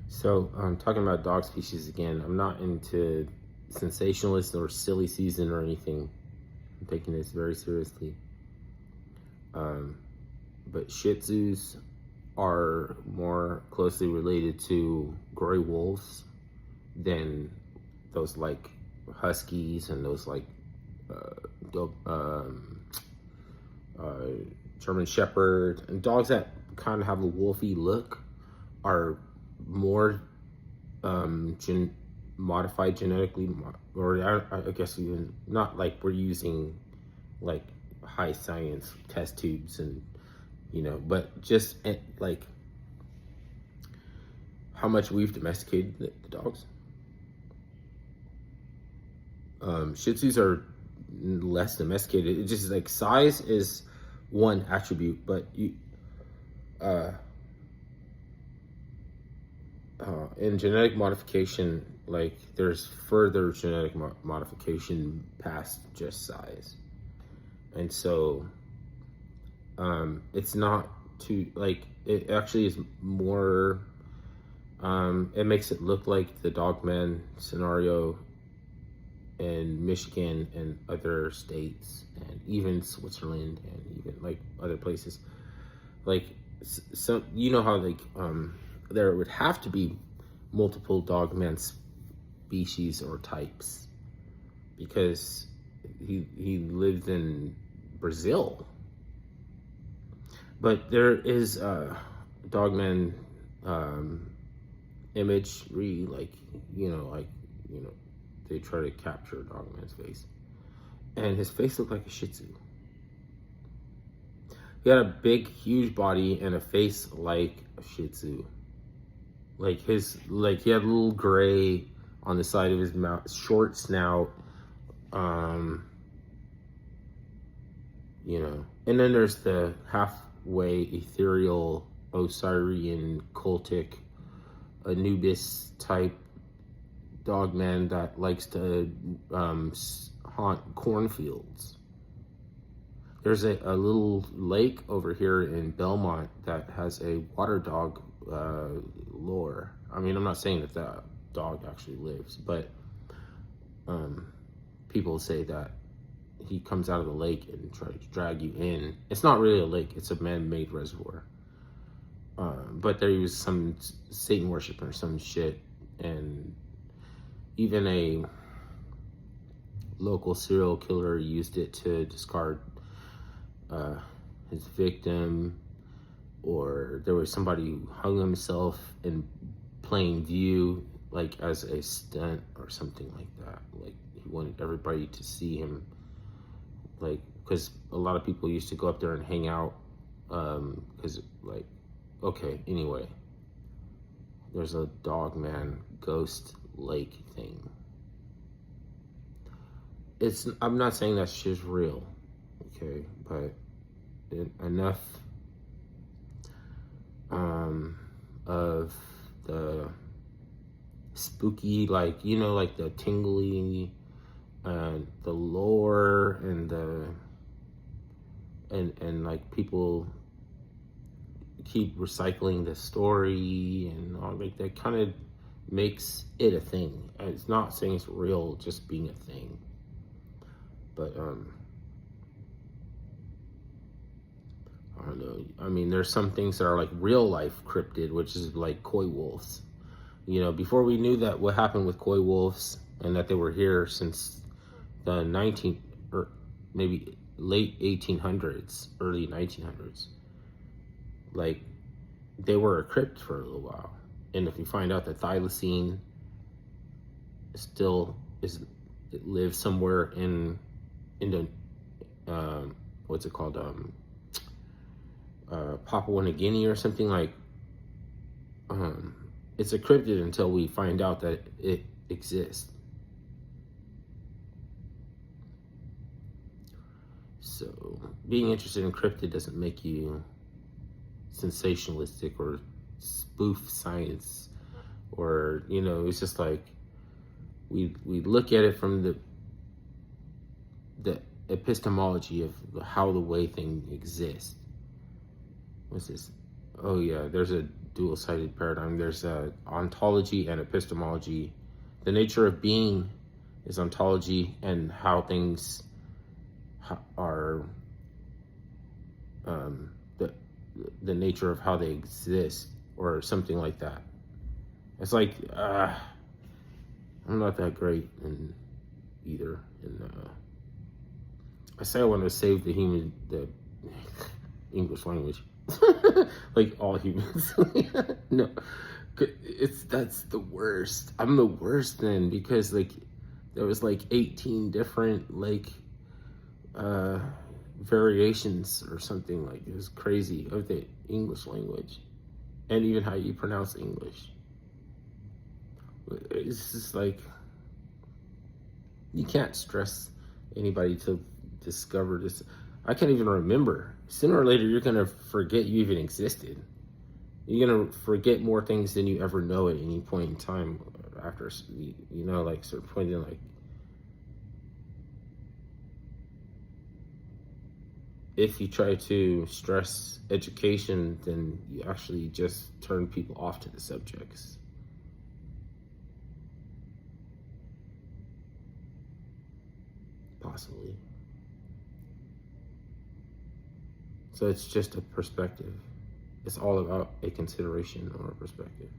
So, talking about dog species again, I'm not into sensationalist or silly season or anything. I'm taking this very seriously. Um, but Shih Tzus are more closely related to gray wolves than those like Huskies and those like uh, dog, uh, German Shepherd and dogs that kind of have a wolfy look are more modified genetically, or I guess even not like we're using like high science test tubes and but just like how much we've domesticated the dogs. Shih Tzus are less domesticated. It just like size is one attribute, but uh, in genetic modification, like there's further genetic modification past just size, and so it's not too like it actually is more. It makes it look like the Dogman scenario in Michigan and other states, and even Switzerland, and even like other places. Like some, how like there would have to be multiple Dogman species or types because he lived in Brazil. But there is Dogman imagery, like they try to capture Dogman's face, and his face looked like a Shih Tzu. He had a big, huge body and a face like a Shih Tzu. Like he had a little gray on the side of his mouth, short snout, And then there's the halfway ethereal Osirian cultic Anubis type dogman that likes to haunt cornfields. There's a little lake over here in Belmont that has a water dog lore. I mean, I'm not saying that that dog actually lives, but people say that he comes out of the lake and tries to drag you in. It's not really a lake, it's a man-made reservoir. But there was some Satan worshiper or some shit, and even a local serial killer used it to discard his victim, or there was somebody who hung himself in plain view, like as a stunt or something like that. Like he wanted everybody to see him, like because a lot of people used to go up there and hang out, because like, okay, anyway, there's a Dogman ghost lake thing. I'm not saying that shit's real, okay, but enough of the spooky, like like the tingly, the lore and the and like people keep recycling the story and all, like that kind of makes it a thing. It's not saying it's real, just being a thing. But I don't know. I mean, there's some things that are like real life cryptid, which is like coy wolves. Before we knew that what happened with coy wolves and that they were here since the 19 or maybe late 1800s, early 1900s. Like they were a crypt for a little while, and if you find out that thylacine still it lives somewhere in the what's it called, Papua New Guinea or something, like it's a cryptid until we find out that it exists. So being interested in cryptid doesn't make you sensationalistic or spoof science, or it's just like we look at it from the epistemology of how the way thing exists. What's this? Oh yeah, there's a dual-sided paradigm. There's a ontology and epistemology. The nature of being is ontology, and how things are, the nature of how they exist, or something like that. It's like, I'm not that great in either. And I say I want to save the English language, like all humans. No, that's the worst. I'm the worst then, because like there was like 18 different like variations or something. Like, it was crazy, of the English language, and even how you pronounce English. It's just like, you can't stress anybody to discover this. I can't even remember. Sooner or later, you're gonna forget you even existed. You're gonna forget more things than you ever know at any point in time. After, like a certain point in, like, if you try to stress education, then you actually just turn people off to the subjects. Possibly. So it's just a perspective. It's all about a consideration or a perspective.